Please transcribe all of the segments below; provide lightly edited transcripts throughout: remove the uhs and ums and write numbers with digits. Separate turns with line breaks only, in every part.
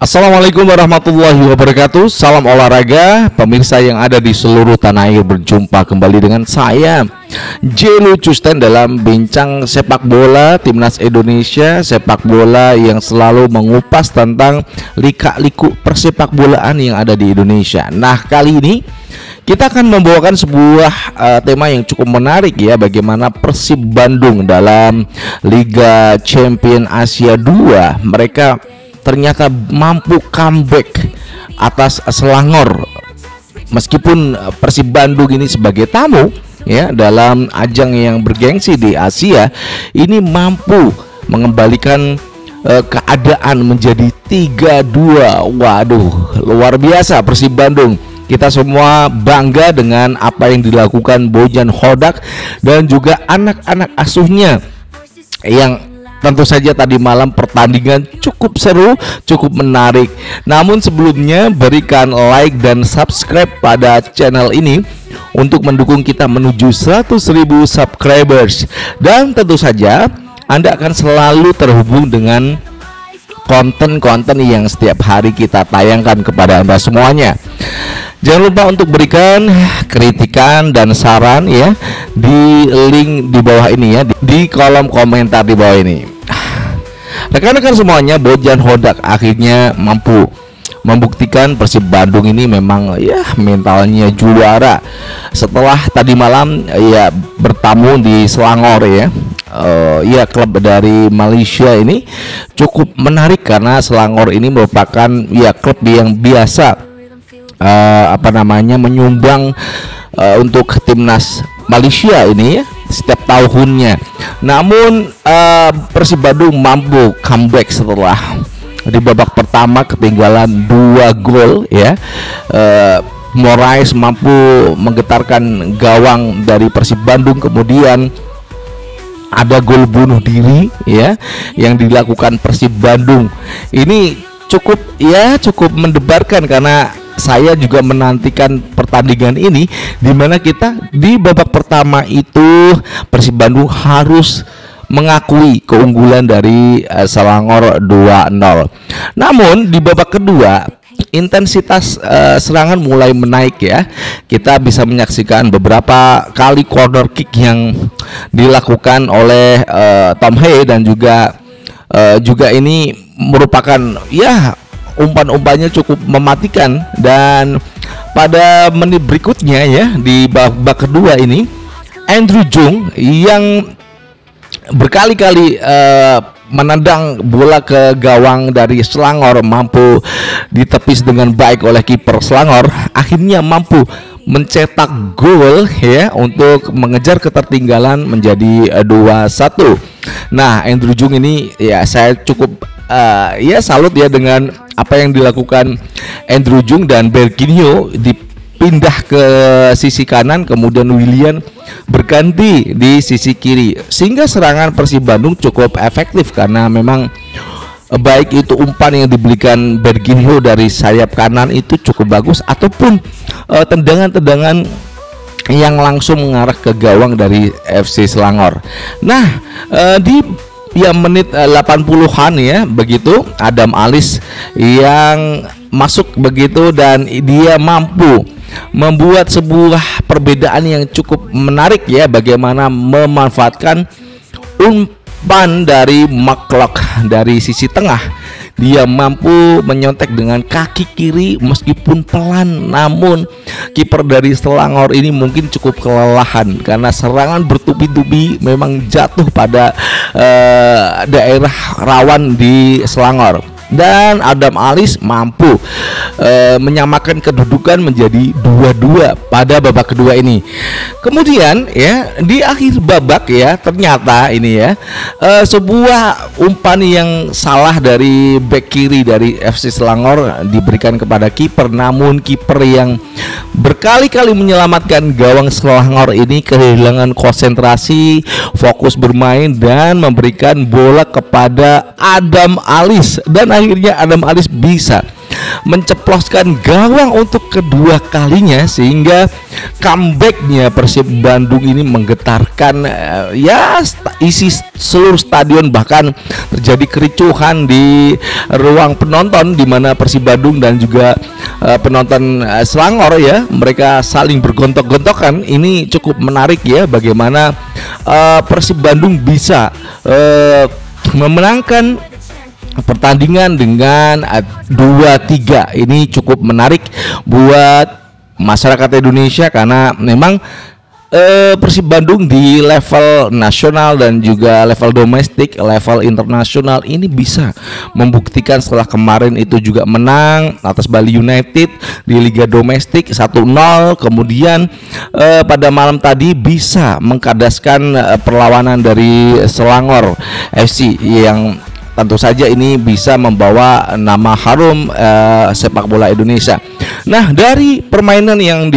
Assalamualaikum warahmatullahi wabarakatuh. Salam olahraga, pemirsa yang ada di seluruh tanah air. Berjumpa kembali dengan saya Jelu Custen dalam bincang sepak bola Timnas Indonesia, sepak bola yang selalu mengupas tentang lika-liku persepak bolaan yang ada di Indonesia. Nah, kali ini kita akan membawakan sebuah tema yang cukup menarik ya, bagaimana Persib Bandung dalam Liga Champion Asia 2 mereka ternyata mampu comeback atas Selangor. Meskipun Persib Bandung ini sebagai tamu ya dalam ajang yang bergengsi di Asia, ini mampu mengembalikan keadaan menjadi 3-2. Waduh, luar biasa Persib Bandung. Kita semua bangga dengan apa yang dilakukan Bojan Hodak dan juga anak-anak asuhnya, yang tentu saja tadi malam pertandingan cukup seru, cukup menarik. Namun sebelumnya berikan like dan subscribe pada channel ini untuk mendukung kita menuju 100.000 subscribers. Dan tentu saja Anda akan selalu terhubung dengan konten-konten yang setiap hari kita tayangkan kepada Anda semuanya. Jangan lupa untuk berikan kritikan dan saran ya di link di bawah ini ya, di kolom komentar di bawah ini. Rekan-rekan semuanya, Bojan Hodak akhirnya mampu membuktikan Persib Bandung ini memang ya mentalnya juara. Setelah tadi malam ya bertamu di Selangor ya. Ya, klub dari Malaysia ini cukup menarik karena Selangor ini merupakan ya klub yang biasa menyumbang untuk timnas Malaysia ini ya setiap tahunnya. Namun Persib Bandung mampu comeback setelah di babak pertama ketinggalan 2 gol ya. Moraes mampu menggetarkan gawang dari Persib Bandung, kemudian ada gol bunuh diri ya yang dilakukan Persib Bandung. Ini cukup mendebarkan karena saya juga menantikan pertandingan ini, di mana kita di babak pertama itu Persib Bandung harus mengakui keunggulan dari Selangor 2-0. Namun di babak kedua intensitas serangan mulai menaik ya. Kita bisa menyaksikan beberapa kali corner kick yang dilakukan oleh Tom Hee, dan juga ini merupakan ya umpan-umpannya cukup mematikan. Dan pada menit berikutnya ya di babak kedua ini Andrew Jung yang berkali-kali menendang bola ke gawang dari Selangor mampu ditepis dengan baik oleh kiper Selangor, akhirnya mampu mencetak gol ya untuk mengejar ketertinggalan menjadi 2-1. Nah, Andrew Jung ini ya saya cukup ya salut ya dengan apa yang dilakukan Andrew Jung, dan Berginho dipindah ke sisi kanan, kemudian Willian berganti di sisi kiri, sehingga serangan Persib Bandung cukup efektif karena memang baik itu umpan yang diberikan Berginho dari sayap kanan itu cukup bagus, ataupun tendangan-tendangan yang langsung mengarah ke gawang dari FC Selangor. Nah, di menit 80-an ya begitu, Adam Alis yang masuk begitu, dan dia mampu membuat sebuah perbedaan yang cukup menarik ya, bagaimana memanfaatkan umpan dari McClock dari sisi tengah. Dia mampu menyontek dengan kaki kiri meskipun pelan, namun kiper dari Selangor ini mungkin cukup kelelahan karena serangan bertubi-tubi memang jatuh pada daerah rawan di Selangor. Dan Adam Alis mampu menyamakan kedudukan menjadi 2-2 pada babak kedua ini. Kemudian ya di akhir babak ya ternyata ini ya sebuah umpan yang salah dari bek kiri dari FC Selangor diberikan kepada kiper, namun kiper yang berkali-kali menyelamatkan gawang Selangor ini kehilangan konsentrasi, fokus bermain, dan memberikan bola kepada Adam Alis, dan akhirnya Adam Alis bisa menceploskan gawang untuk kedua kalinya, sehingga comebacknya Persib Bandung ini menggetarkan isi seluruh stadion, bahkan terjadi kericuhan di ruang penonton di mana Persib Bandung dan juga penonton Selangor ya, mereka saling bergontok-gontokan. Ini cukup menarik ya, bagaimana Persib Bandung bisa memenangkan pertandingan dengan 2-3. Ini cukup menarik buat masyarakat Indonesia, karena memang Persib Bandung di level nasional dan juga level domestik, level internasional ini bisa membuktikan setelah kemarin itu juga menang atas Bali United di Liga Domestik 1-0, kemudian pada malam tadi bisa mengkadaskan perlawanan dari Selangor FC yang tentu saja ini bisa membawa nama harum sepak bola Indonesia. Nah, dari permainan yang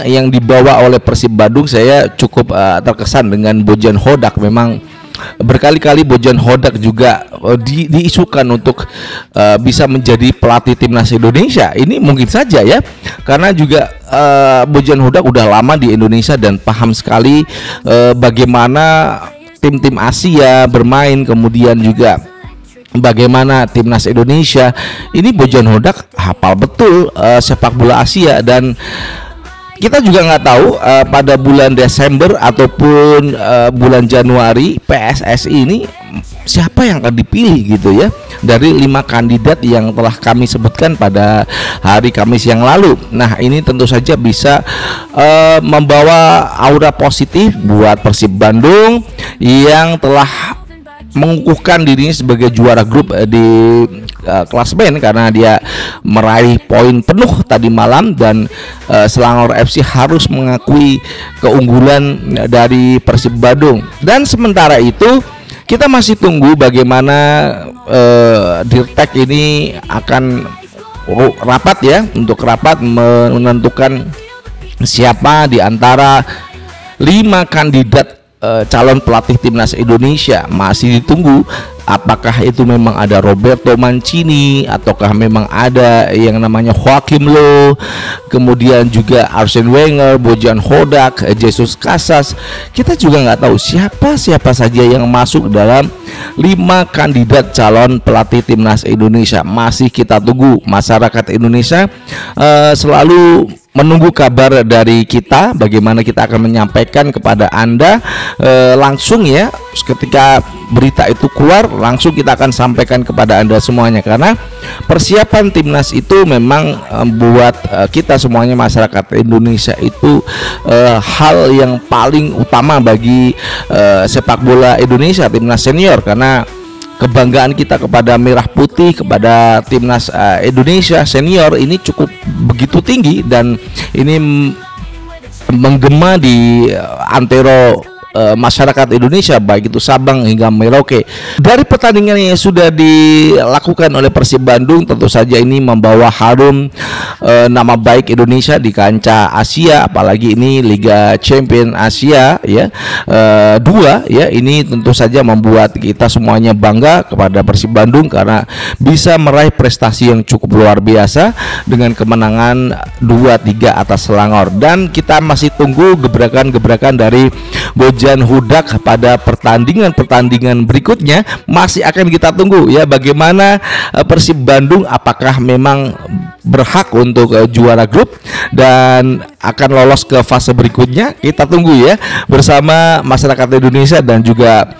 yang dibawa oleh Persib Bandung, saya cukup terkesan dengan Bojan Hodak. Memang berkali-kali Bojan Hodak juga diisukan untuk bisa menjadi pelatih timnas Indonesia. Ini mungkin saja ya, karena juga Bojan Hodak udah lama di Indonesia dan paham sekali bagaimana tim-tim Asia bermain, kemudian juga bagaimana timnas Indonesia. Ini Bojan Hodak hafal betul sepak bola Asia, dan kita juga nggak tahu pada bulan Desember ataupun bulan Januari PSSI ini siapa yang akan dipilih gitu ya, dari 5 kandidat yang telah kami sebutkan pada hari Kamis yang lalu. Nah, ini tentu saja bisa membawa aura positif buat Persib Bandung yang telah mengukuhkan dirinya sebagai juara grup di klasemen, karena dia meraih poin penuh tadi malam, dan Selangor FC harus mengakui keunggulan dari Persib Bandung. Dan sementara itu kita masih tunggu bagaimana Dirtek ini akan rapat ya, untuk rapat menentukan siapa di antara 5 kandidat calon pelatih timnas Indonesia. Masih ditunggu apakah itu memang ada Roberto Mancini, ataukah memang ada yang namanya Joachim Low, kemudian juga Arsene Wenger, Bojan Hodak, Jesus Casas. Kita juga nggak tahu siapa saja yang masuk dalam 5 kandidat calon pelatih timnas Indonesia. Masih kita tunggu. Masyarakat Indonesia selalu menunggu kabar dari kita, bagaimana kita akan menyampaikan kepada Anda langsung ya, ketika berita itu keluar langsung kita akan sampaikan kepada Anda semuanya, karena persiapan timnas itu memang buat kita semuanya masyarakat Indonesia itu hal yang paling utama bagi sepak bola Indonesia, timnas senior, karena kebanggaan kita kepada merah putih, kepada timnas Indonesia senior ini cukup begitu tinggi, dan ini menggema di antero masyarakat Indonesia, baik itu Sabang hingga Merauke. Dari pertandingan yang sudah dilakukan oleh Persib Bandung, tentu saja ini membawa harum nama baik Indonesia di kancah Asia, apalagi ini Liga Champion Asia ya, 2 ya. Ini tentu saja membuat kita semuanya bangga kepada Persib Bandung, karena bisa meraih prestasi yang cukup luar biasa dengan kemenangan 2-3 atas Selangor. Dan kita masih tunggu gebrakan-gebrakan dari Bojan Hodak pada pertandingan berikutnya. Masih akan kita tunggu ya, bagaimana Persib Bandung apakah memang berhak untuk juara grup dan akan lolos ke fase berikutnya. Kita tunggu ya bersama masyarakat Indonesia dan juga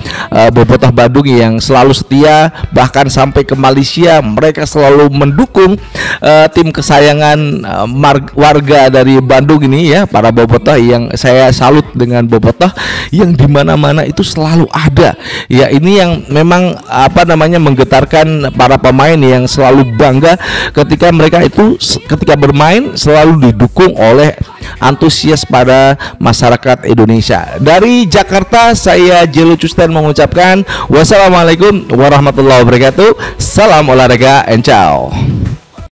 bobotoh Bandung yang selalu setia, bahkan sampai ke Malaysia mereka selalu mendukung tim kesayangan warga dari Bandung ini ya, para bobotoh yang saya salut dengan bobotoh yang dimana-mana itu selalu ada ya. Ini yang memang menggetarkan para pemain yang selalu bangga ketika mereka itu ketika bermain selalu didukung oleh antusias pada masyarakat Indonesia. Dari Jakarta, saya Jelo Custen mengucapkan wassalamualaikum warahmatullahi wabarakatuh. Salam olahraga and ciao.